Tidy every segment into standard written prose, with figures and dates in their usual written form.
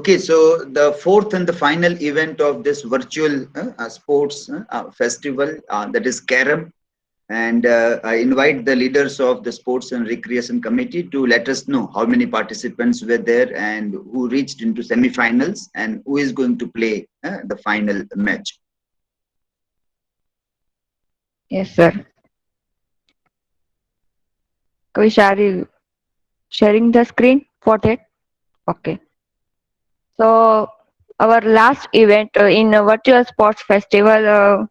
Okay, so the fourth and the final event of this virtual sports festival, that is Karam, and I invite the leaders of the Sports and Recreation Committee to let us know how many participants were there and who reached into semi-finals and who is going to play the final match. Yes, sir. Kavish, are you sharing the screen for that? Okay. So our last event in a virtual sports festival.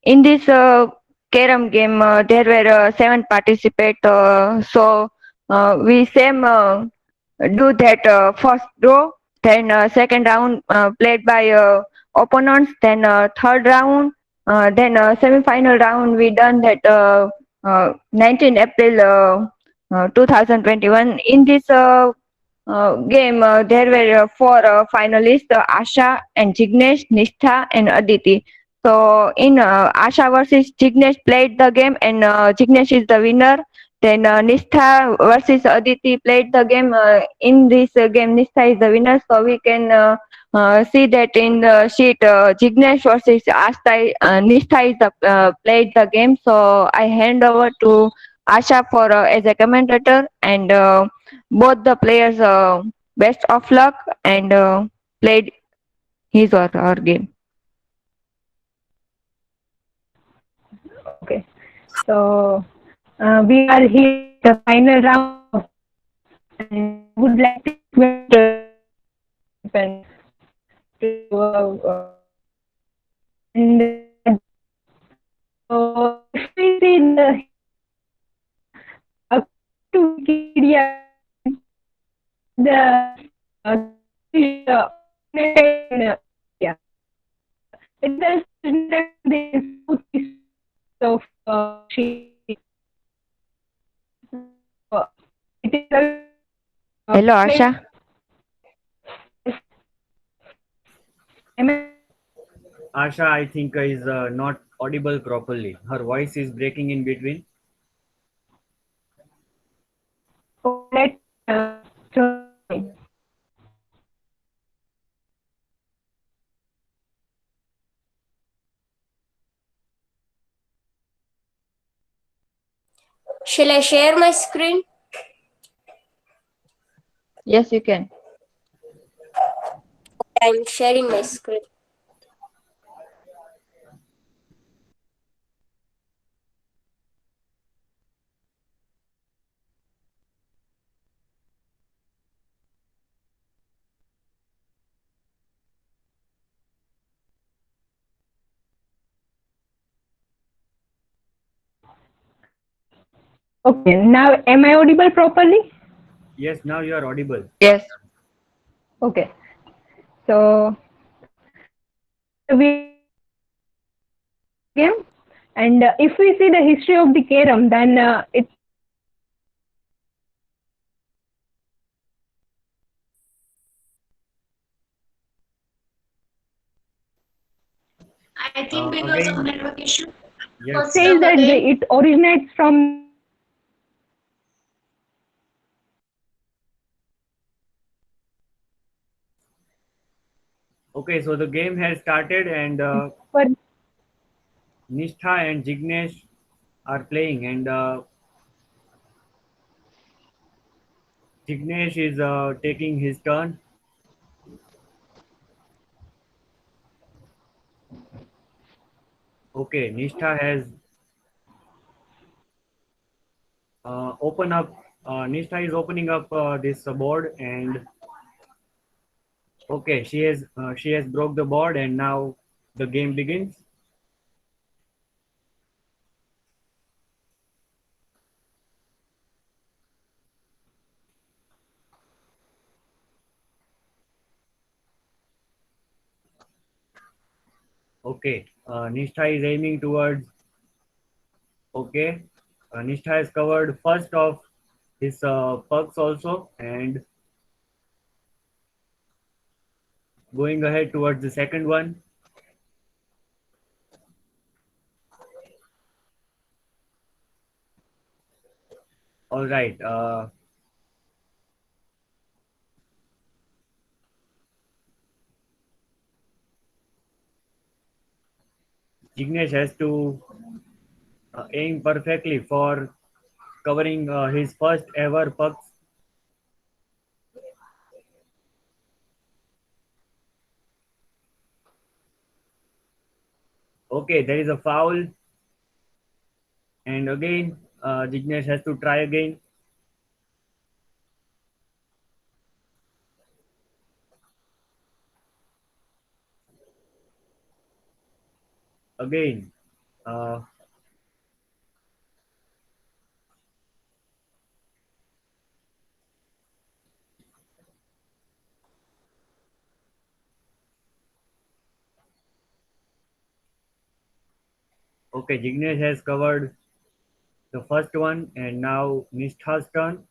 In this carom game, there were seven participants. We same do that first draw, then second round played by opponents, then third round, then semi-final round. We done that 19 April 2021. In this game, there were four finalists: Asha and Jignesh, Nishtha, and Aditi. So in Asha versus Jignesh played the game, and Jignesh is the winner. Then Nishtha versus Aditi played the game. In this game, Nishtha is the winner. So we can see that in the sheet, Jignesh versus Nishtha is the played the game. So I hand over to Asha for as a commentator, and both the players best of luck and played his or her game. Okay, so we are here at the final round of, and would like to request participants to and so if we see the according to Wikipedia, the uh, yeah, it is in the southeast of she. It is Hello, place. Asha. Am I Asha, I think, is not audible properly. Her voice is breaking in between. let so Shall I share my screen? Yes, you can. I'm sharing my screen. okay. Now, am I audible properly? Yes, now you are audible. Yes. Okay. So we game, and if we see the history of the carom, then it's I think because of Again, network issue. yes, First says up that again. it originates from. okay, so the game has started, and Nishtha and Jignesh are playing, and Jignesh is taking his turn. Okay, Nishtha has open up. Nishtha is opening up this board, and okay, she has broke the board, and now the game begins. Okay, Nishtha is aiming towards. Okay, Nishtha has covered first of his pucks also, and going ahead towards the second one. All right. Jignesh has to aim perfectly for covering his first ever pucks. Okay, there is a foul. And again, Jignesh has to try again. Again, okay, Jignesh has covered the first one, and now Nishtha's turn.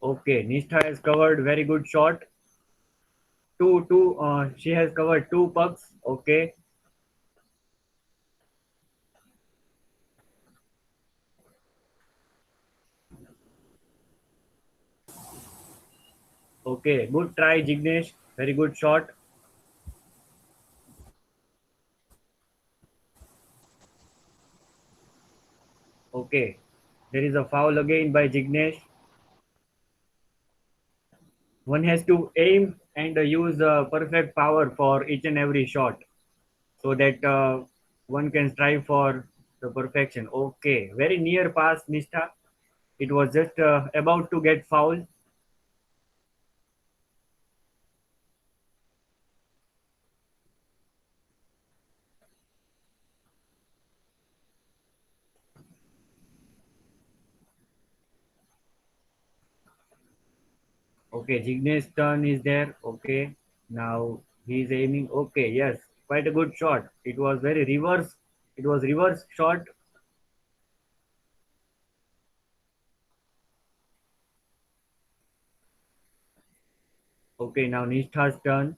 Okay, Nishtha has covered very good shot. She has covered two pucks. Okay. Okay, good try, Jignesh. Very good shot. Okay, there is a foul again by Jignesh. One has to aim and use perfect power for each and every shot so that one can strive for the perfection. Okay, very near pass, Nishtha. It was just about to get fouled. Okay, Jignesh's turn is there. Okay, now he's aiming. Okay, yes, quite a good shot. It was very reverse. It was reverse shot. Okay, now Nishtha's turn.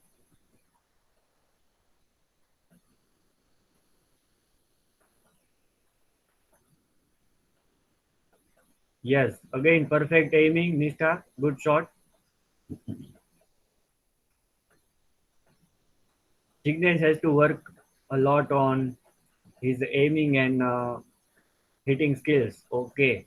Yes, again perfect aiming, Nishtha. Good shot. Jignesh has to work a lot on his aiming and hitting skills. Okay.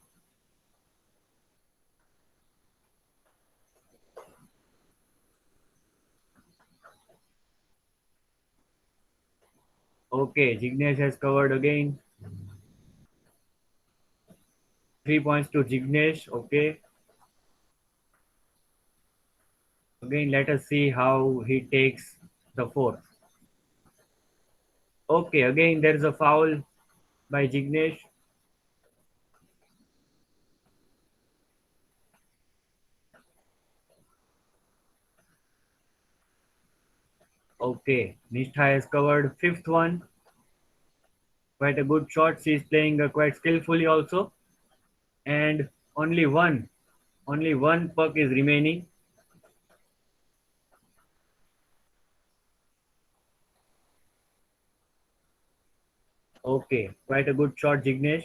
Okay, Jignesh has covered again. 3 points to Jignesh. Okay. Again, let us see how he takes the fourth. Okay, again there is a foul by Jignesh. Okay, Nishtha has covered fifth one. Quite a good shot. She is playing quite skillfully also. And only one puck is remaining. Okay, quite a good shot, Jignesh.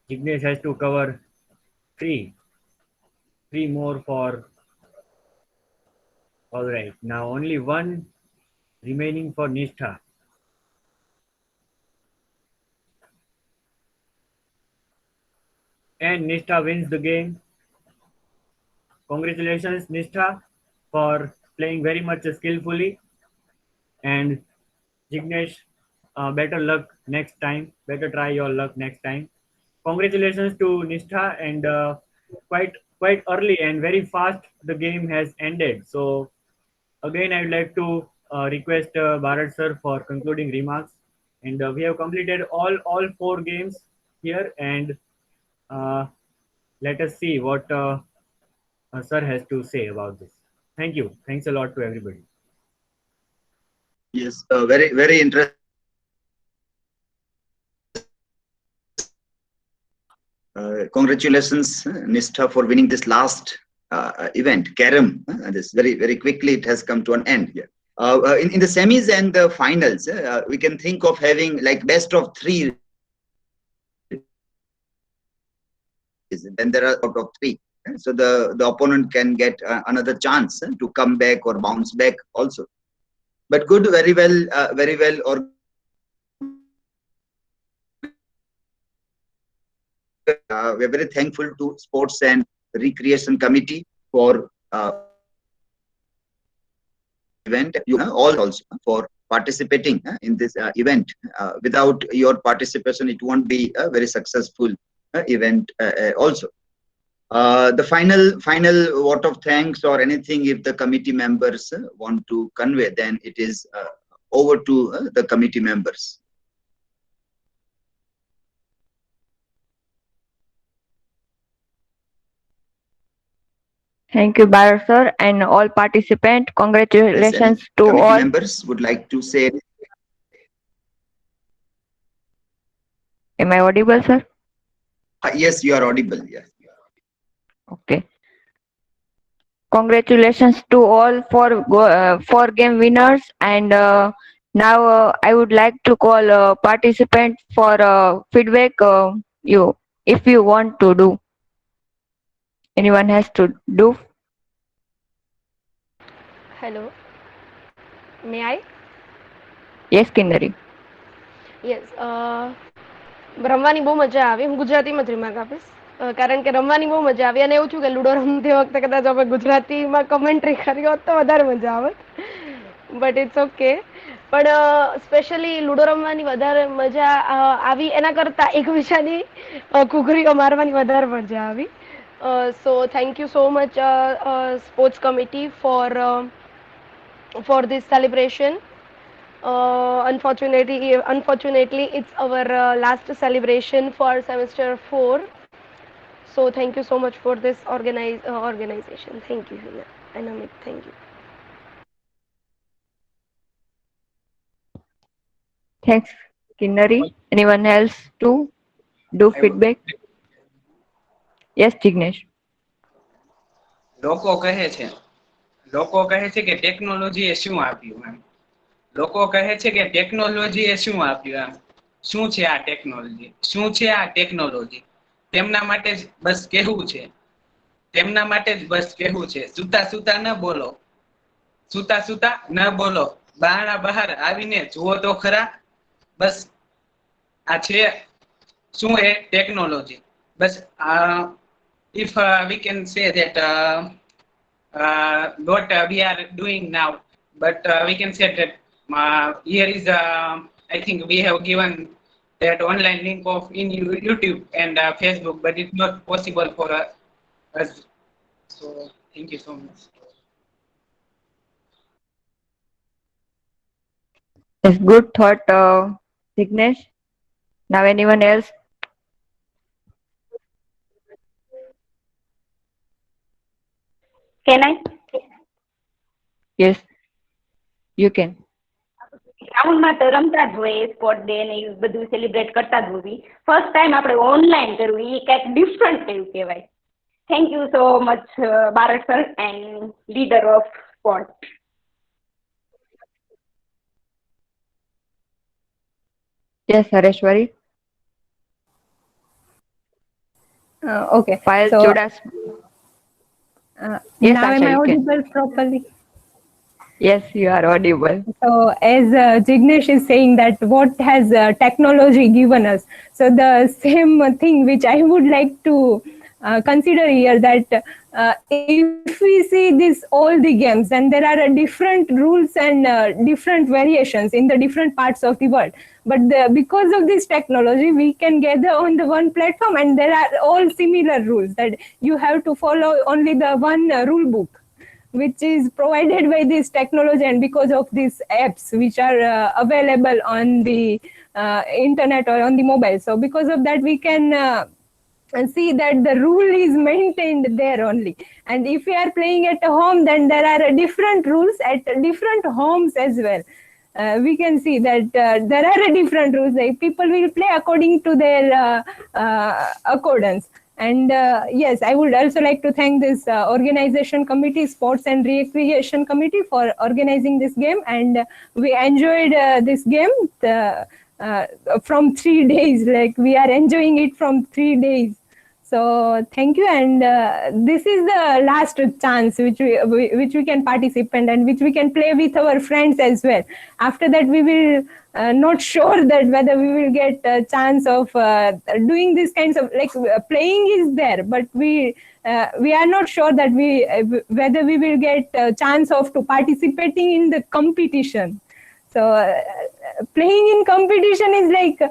Jignesh has to cover three more for. All right, now only one remaining for Nishtha. And Nishtha wins the game. Congratulations, Nishtha, for playing very much skillfully. And Jignesh, better luck next time. Better try your luck next time. Congratulations to Nishtha, and quite early and very fast the game has ended. So again, I would like to request Bharat sir for concluding remarks. And we have completed all four games here, and uh, let us see what sir has to say about this. Thank you. Thanks a lot to everybody. Yes, very interesting. Congratulations, Nishtha, for winning this last event, Carom. This very quickly it has come to an end here. In the semis and the finals, we can think of having like best of three then there are out of 3. So the opponent can get another chance to come back or bounce back also. But good, very well organized. We're very thankful to Sports and Recreation Committee for event. You all also for participating in this event. Without your participation, it won't be a very successful event also. The final vote of thanks or anything, if the committee members want to convey, then it is over to the committee members. Thank you, Bharat sir, and all participants. Congratulations Yes, to committee all. members would like to say. Am I audible, sir? Yes, you are audible. Yes. Okay. Congratulations to all for game winners, and now I would like to call participants for feedback. If you want to do, anyone has to do. Hello. May I? Yes, Kinnari. Yes રમવાની બહુ મજા આવી. હું ગુજરાતીમાં જ remark આપીશ કારણ કે રમવાની બહુ મજા આવી અને એવું થયું કે લૂડો રમતી વખતે કદાચ અમે ગુજરાતીમાં કમેન્ટ્રી કરી હોત તો વધારે મજા આવત, બટ ઇટ્સ ઓકે. પણ સ્પેશિયલી લૂડો રમવાની વધારે મજા આવી એના કરતાં એકબીજાની ઘૂઘરીઓ મારવાની વધારે મજા આવી. So thank you so much sports committee for this celebration. Unfortunately, it's our last celebration for semester 4. So thank you so much for this organization. Thank you, Hina and Amit. Thank you. Thanks, Kinnari. Anyone else to do feedback? Yes, Jignesh. લોકો કહે છે કે ટેકનોલોજીએ શું આપ્યું એમ. લોકો કહે છે કે ટેકનોલોજીએ શું આપ્યું એમ. શું છે આ ટેકનોલોજી? શું છે આ ટેકનોલોજી? તેમના માટે બસ કહેવું છે. તેમના માટે જ બસ કહેવું છે. સૂતા સૂતા ન બોલો. સૂતા સૂતા ન બોલો. બહારના બહાર આવીને જુઓ તો ખરા. બસ આ છે શું એ ટેકનોલોજી. બસ if we can say that what we are doing now, but we can say that here is I think we have given that online link of in YouTube and Facebook, but it's not possible for us. So thank you so much. Yes, good thought, Jignesh. Now anyone else? Can I? Yes, you can. ગ્રાઉન્ડમાં તો રમતા જ હોય, sport day ને એ બધું celebrate કરતા જ હોય. ફર્સ્ટ ટાઈમ આપણે ઓનલાઈન કરવું એ કંઈક ડિફરન્ટ એવું કહેવાય. Thank you so much Bharat sir and leader of sport. Yes, Hareshwari. Okay. File So, Chudas. Yes, now Asha, am I you can. audible properly? Yes, you are audible. So as Jignesh is saying that what has technology given us, so the same thing which I would like to consider here, that if we see this all the games and there are different rules and different variations in the different parts of the world, but because of this technology we can gather on the one platform and there are all similar rules, that you have to follow only the one rule book which is provided by this technology, and because of these apps which are available on the internet or on the mobile. So because of that we can see that the rule is maintained there only, and if we are playing at home then there are different rules at different homes as well. We can see that there are different rules, like people will play according to their accordance. And yes, I would also like to thank this organization committee, Sports and Recreation Committee, for organizing this game, and we enjoyed this game from 3 days, like we are enjoying it from 3 days. So thank you, and this is the last chance which we can participate and which we can play with our friends as well. After that, we will not sure that whether we will get a chance of doing these kinds of like playing is there, but we are not sure that we whether we will get a chance of to participating in the competition. So playing in competition is like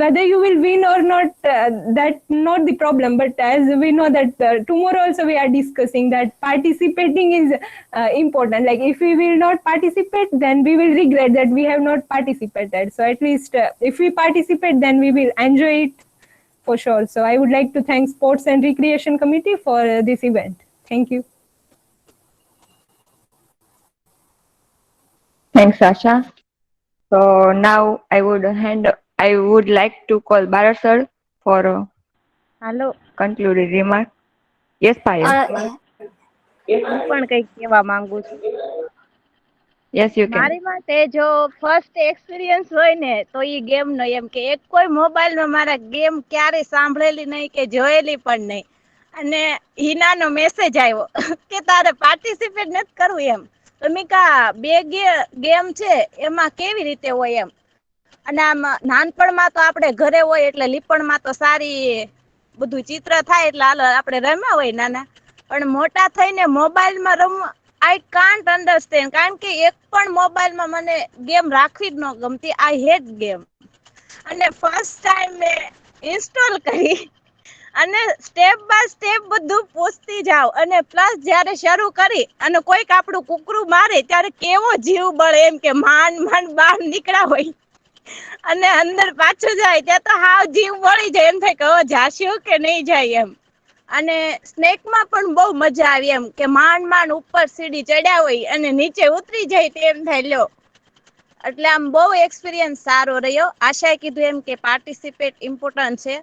whether you will win or not, that's not the problem. But as we know that tomorrow also we are discussing that participating is important. Like if we will not participate, then we will regret that we have not participated. So at least if we participate, then we will enjoy it for sure. So I would like to thank Sports and Recreation Committee for this event. Thank you. Thanks, Asha. So now I would like to call Bharat sir for a hello concluded remark. Yes, Payal. હું પણ કંઈક કહેવા માંગુ છું. Yes, you can. મારી માટે જો first experience હોય ને તો ઈ ગેમ નો એમ કે એક કોઈ મોબાઈલ માં મારા ગેમ ક્યારે સાંભળેલી નહીં કે જોયેલી પણ નહીં. અને હિનાનો મેસેજ આવ્યો કે તારે પાર્ટિસિપેટ નથી કરવું એમ. તો મેં કા બે ગેમ છે એમાં કેવી રીતે હોય એમ. અને આમ નાનપણમાં તો આપણે ઘરે હોય એટલે લીપણમાં તો સારી બધું ચિત્ર થાય એટલે હાલો આપણે રમ્યા હોય નાના. પણ મોટા થઈને મોબાઈલમાં રમવા આઈ કાન્ટ અન્ડરસ્ટેન્ડ, કારણ કે એક પણ મોબાઈલમાં મને ગેમ રાખવી જ ન ગમતી. I hate game. અને ફર્સ્ટ ટાઈમ મેં ઇન્સ્ટોલ કરી અને સ્ટેપ બાય સ્ટેપ બધું પૂછતી જાવ. અને પ્લસ જ્યારે શરૂ કરી અને કોઈક આપણું કૂકરું મારે ત્યારે કેવો જીવ બળે એમ કે માંડ બહાર નીકળ્યા હોય અને અંદર પાછું જાય ત્યાં તો હાવ જીવ બળી જાય. એમ થાય કે હવે જાશું કે નહીં જાય એમ. અને સ્નેકમાં પણ બહુ મજા આવી એમ કે માંડ ઉપર સીડી ચડ્યા હોય અને નીચે ઉતરી જાય તેમ થાય લ્યો. એટલે આમ બહુ એક્સપિરિયન્સ સારો રહ્યો. આશાએ કીધું એમ કે પાર્ટિસિપેટ ઇમ્પોર્ટન્ટ છે.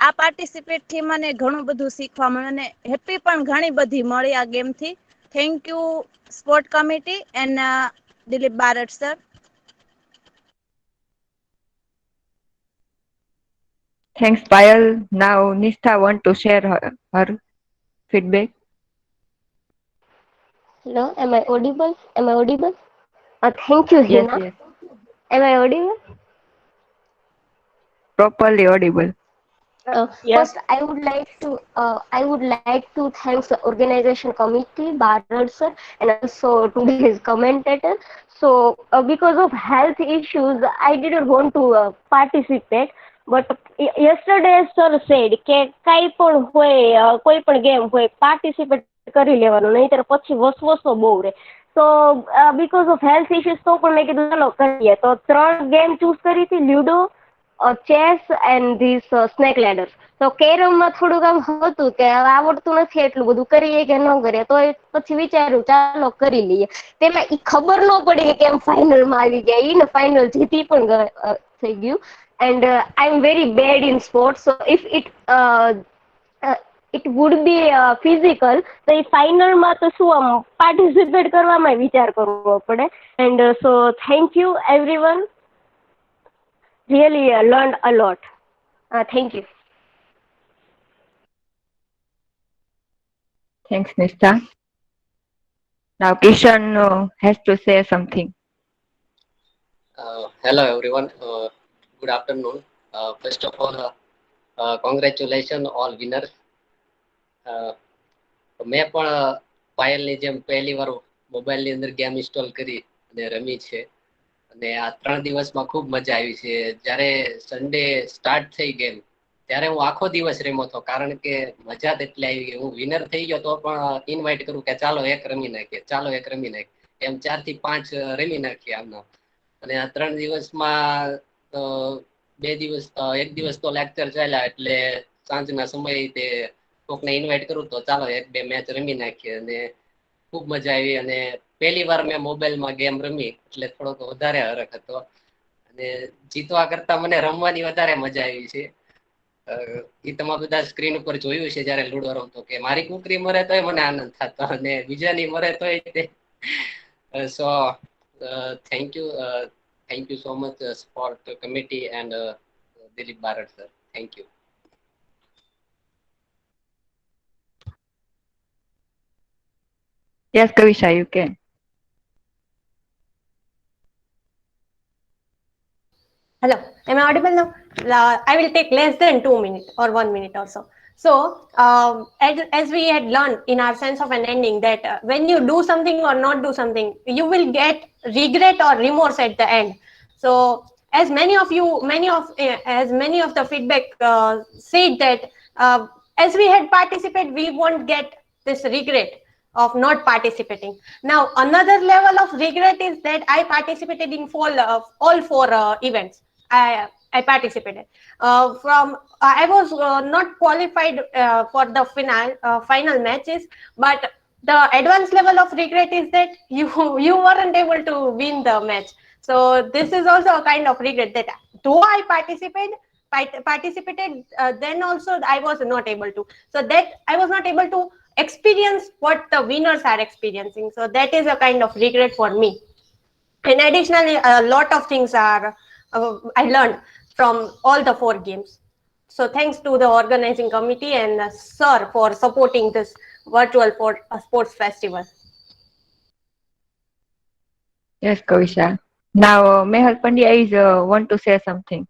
આ પાર્ટિસિપેટ થી મને ઘણું બધું શીખવા મળ્યું અને હેપી પણ ઘણી બધી મળી આ ગેમ થી. Thank you sport committee and Dilip Barad sir. Thanks, Payal. Now Nishtha want to share her feedback. Hello, am I audible? Thank you, Yes, Hina. yes. Am I audible? Properly audible. First, I would like to thank the organization committee, Bharat sir, and also today's commentator. So, because of health issues, I didn't want to participate. But yesterday, sir said કે કાઈ પણ હોય કોઈ પણ game હોય participate કરી લેવાનું, નહીંતર પછી વસવસો બહુ રહે. So, because of health issues તો પણ મેં કીધું ચાલો કરીએ. તો 3 ગેમ ચૂઝ કરી હતી, લ્યુડો, chess and this snake ladders. તો કેરમમાં થોડુંક આમ હતું કે આવડતું નથી એટલું બધું કરીએ કે ન કરીએ, તો પછી વિચાર્યું ચાલો કરી લઈએ. તેમાં ઈ ખબર ન પડી કે કેમ ફાઇનલમાં આવી ગયા. ઈ ને ફાઇનલ જીતી પણ થઈ ગયું. And I am very bad in sports, so if it would be physical, તો એ ફાઇનલમાં તો શું આમ પાર્ટિસિપેટ કરવામાં વિચાર કરવો પડે. And so thank you everyone. Really learned a lot. Thank you. Thanks, Nishtha. Now Kishan has to say something. Hello everyone. Good afternoon. First of all, congratulations all winners. મેં પણ પાયલની જેમ પહેલી વાર મોબાઈલની અંદર ગેમ ઇન્સ્ટોલ કરી અને રમી છે. અને આ 3 દિવસમાં ખૂબ મજા આવી છે. જ્યારે સન્ડે સ્ટાર્ટ થઈ ગેમ ત્યારે હું આખો દિવસ રમ્યો હતો, કારણ કે મજા જ એટલી આવી ગઈ. હું વિનર થઈ ગયો તો પણ ઇન્વાઇટ કરું કે ચાલો એક રમી નાખીએ, એમ 4 થી 5 રમી નાખીએ આમના. અને આ 3 દિવસમાં 1 દિવસ તો લેક્ચર ચાલ્યા, એટલે સાંજના સમયે તે કોકને ઇન્વાઇટ કરું તો ચાલો 1-2 મેચ રમી નાખીએ. અને ખૂબ મજા આવી. અને પહેલી વાર મેં મોબાઈલમાં ગેમ રમી એટલે થોડોક વધારે હરખ હતો. અને જીતવા કરતા મને રમવાની વધારે મજા આવી છે. એ તમે બધા સ્ક્રીન ઉપર જોયું છે જયારે લુડો રમતો, કે મારી કુકરી મરે તોય મને આનંદ થતો અને બીજાની મરે તોય તે. So thank you so much sport committee and Dilip Barad sir. Thank you. Yes, Kavisha, you can. Hello, am I audible now? I will take less than 2 minutes or 1 minute or so. So, as we had learned in our sense of an ending, that when you do something or not do something, you will get regret or remorse at the end. So, as many of the feedback said that as we had participated, we won't get this regret of not participating. Now, another level of regret is that I participated in all four events. I participated. I was not qualified for the final matches, but the advanced level of regret is that you weren't able to win the match. So this is also a kind of regret that though I participated, then also I was not able to. So that I was not able to experience what the winners are experiencing. So that is a kind of regret for me. And additionally, a lot of things are I learned from all the four games. So thanks to the organizing committee and sir for supporting this virtual sports festival. Yes, Kavisha. Now, Mehal Pandya is want to say something.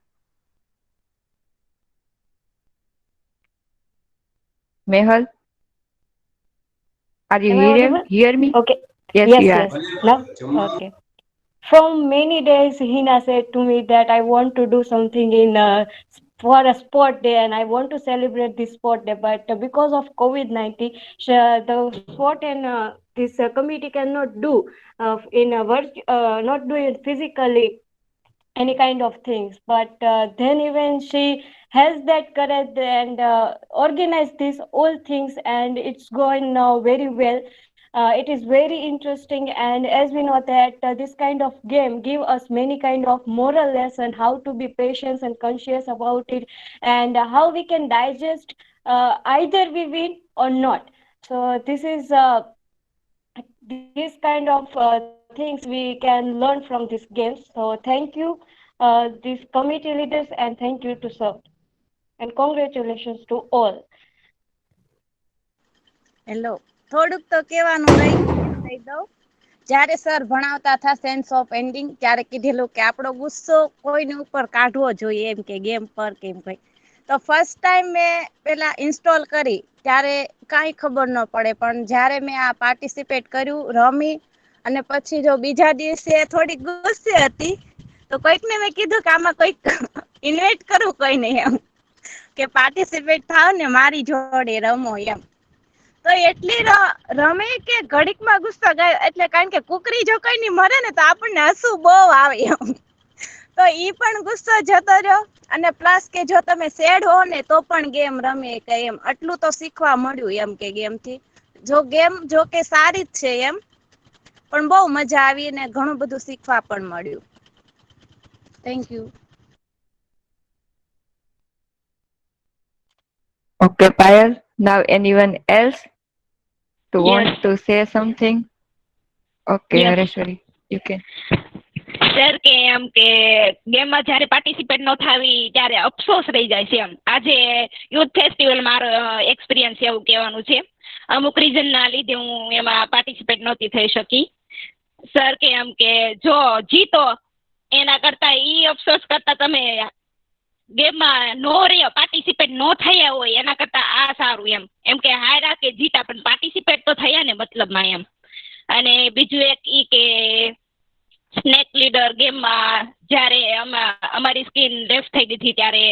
Mehal, are you Am I here? audible? Hear me? Okay. Yes, Yes, you are. yes. Now, okay. From many days, Hina said to me that I want to do something for a sport day and I want to celebrate this sport day. But because of COVID-19, the sport and this committee cannot do not do it physically any kind of things. But then even she has that courage and organized these all things, and it's going now very well. It is very interesting, and as we know that this kind of game give us many kind of moral lesson, how to be patient and conscious about it, and how we can digest either we win or not. So this kind of things we can learn from these games. So thank you, these committee leaders, and thank you to sir, and congratulations to all. Hello, થોડુંક તો કહેવાનું રહી કહી દઉં. જ્યારે sir ભણાવતા હતા sense of ending ત્યારે કીધેલું કે આપણો ગુસ્સો કોઈની ઉપર કાઢવો જોઈએ એમ કે ગેમ પર કેમ કઈ. તો ફર્સ્ટ ટાઈમ મેં પેલા ઇન્સ્ટોલ કરી ત્યારે કાંઈ ખબર ન પડે, પણ જ્યારે મેં આ પાર્ટિસિપેટ કર્યું રમી અને પછી જો બીજા દિવસે થોડી ગુસ્સે હતી તો કોઈકને મેં કીધું કે આમાં કોઈક ઇન્વાઇટ કરું કોઈને એમ કે પાર્ટિસિપેટ થાવ ને મારી જોડે રમો એમ. તો એટલી રમે કે ઘડીકમાં ગુસ્સો ગયો, એટલે કારણ કે કુકરી જો કોઈની મરે ને તો આપણને હસવું બહુ આવે એમ. તો ઈ પણ ગુસ્સો જતો રહ્યો, અને પ્લસ કે જો તમે સેડ હો ને તો પણ ગેમ રમે કે એમ આટલું તો શીખવા મળ્યું એમ કે ગેમ થી. જો ગેમ જો કે સારી જ છે એમ, પણ બહુ મજા આવી અને ઘણું બધું શીખવા પણ મળ્યું. Thank you. Okay, Payal. Now, anyone else to Yes. want to say something? Okay, Yes. Hareshwari, you can. Sir કે એમ કે ગેમમાં જ્યારે પાર્ટિસિપેટ ન થાવી ત્યારે અફસોસ રહી જાય છે એમ. આજે યુથ ફેસ્ટિવલ મારો એક્સપિરિયન્સ એવું કહેવાનું છે. અમુક રીઝનના લીધે હું એમાં પાર્ટિસિપેટ નહોતી થઈ શકી. સર કે એમ કે જો જીતો એના કરતા ઈ અફસોસ કરતા તમે ગેમમાં નો રહ્યા પાર્ટિસિપેટ નો થયા હોય એના કરતા આ સારું એમ. એમ કે હાર્યા કે જીતા પણ પાર્ટિસિપેટ તો થયા ને મતલબમાં એમ. અને બીજું એક ઈ કે સ્નેક લીડર ગેમમાં જ્યારે અમારી સ્કીન લેફ્ટ થઈ ગઈ હતી ત્યારે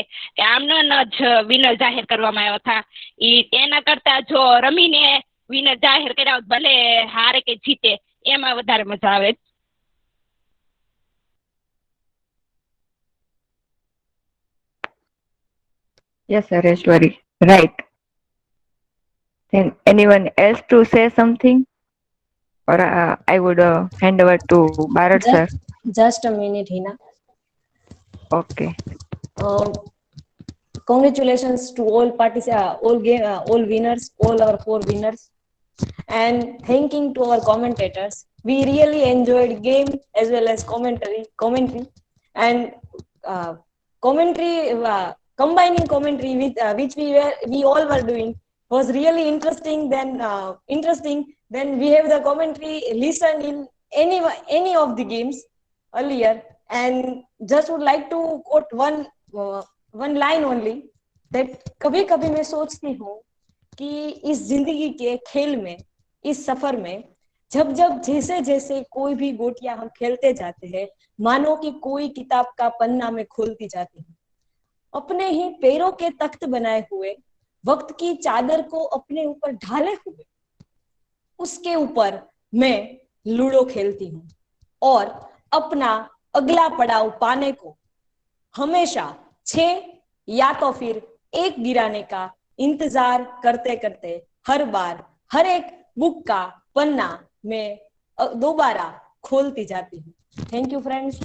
આમનો જ વિનર જાહેર કરવામાં આવ્યા હતા. ઈ એના કરતા જો રમીને વિનર જાહેર કર્યા હોત ભલે હારે કે જીતે એમાં વધારે મજા આવે. Yes, Hareshwari. Right. Then anyone else to say something? Or I would hand over to Bharat sir. Just a minute, Hina. Okay. Congratulations to all winners, all our 4 winners, and thanking to our commentators. We really enjoyed game as well as commentary, and commentary combining commentary with which we all were doing. was really interesting. Then we have the commentary listened in any of the games earlier, and just would like to quote one line only, that कभी कभी मैं सोचती हूँ कि इस जिंदगी के खेल में, इस सफर में, जब जब जैसे जैसे कोई भी गोटियां हम खेलते जाते हैं, मानो कि कोई किताब का पन्ना में खोलती जाती हूँ, अपने ही पैरों के तख्त बनाए हुए, वक्त की चादर को अपने ऊपर ढाले हुए, उसके ऊपर मैं लूडो खेलती हूँ और अपना अगला पड़ाव पाने को हमेशा 6 या तो फिर 1 गिराने का इंतजार करते करते हर बार हर एक बुक का पन्ना मैं दोबारा खोलती जाती हूँ. Thank you, friends.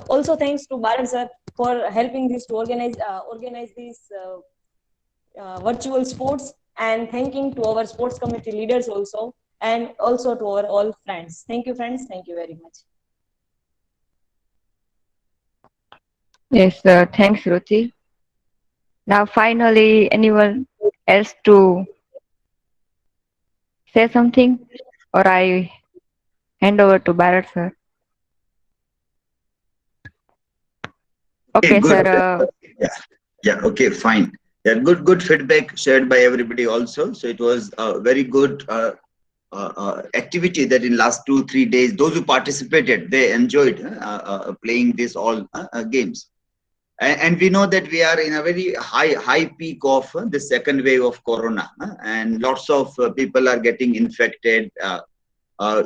Also thanks to Bharat sir for helping this to organize these virtual sports, and thanking to our sports committee leaders also, and also to our all friends. Thank you, friends. Thank you very much. Yes, thanks, Ruchi. Now, finally, anyone else to say something, or I hand over to Bharat sir? Okay, good. sir. Yeah. Okay, fine. Yeah, good feedback shared by everybody also. So it was a very good activity that in last 2-3 days, those who participated, they enjoyed playing this all games. And we know that we are in a very high peak of the second wave of corona, and lots of people are getting infected.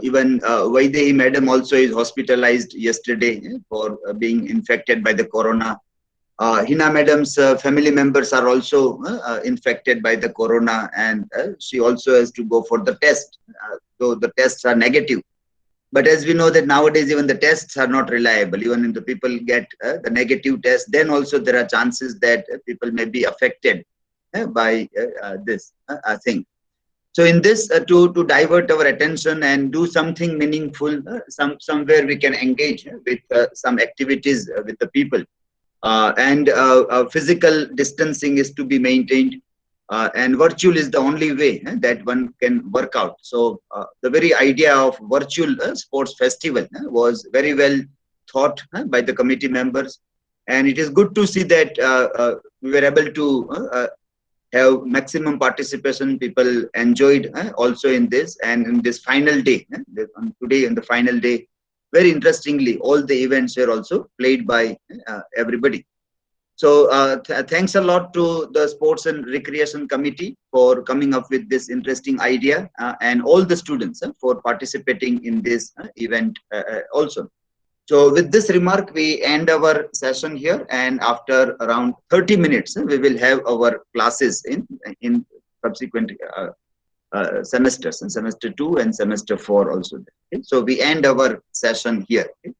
Even Vaidehi madam also is hospitalized yesterday for being infected by the corona. Hina madam's family members are also infected by the corona, and she also has to go for the test, though the tests are negative. But as we know that nowadays even the tests are not reliable. Even if the people get the negative test, then also there are chances that people may be affected by this thing. So in this, to divert our attention and do something meaningful, somewhere we can engage with some activities with the people. And physical distancing is to be maintained, and virtual is the only way that one can work out. So the very idea of virtual sports festival was very well thought by the committee members, and it is good to see that we were able to have maximum participation. People enjoyed also in this, and in this final day, today in the final day, very interestingly, all the events were also played by everybody. So thanks a lot to the Sports and Recreation Committee for coming up with this interesting idea, and all the students for participating in this event also. So with this remark, we end our session here, and after around 30 minutes, we will have our classes in subsequent semesters, semester 2 and semester 4 also. Okay? So we end our session here. Okay?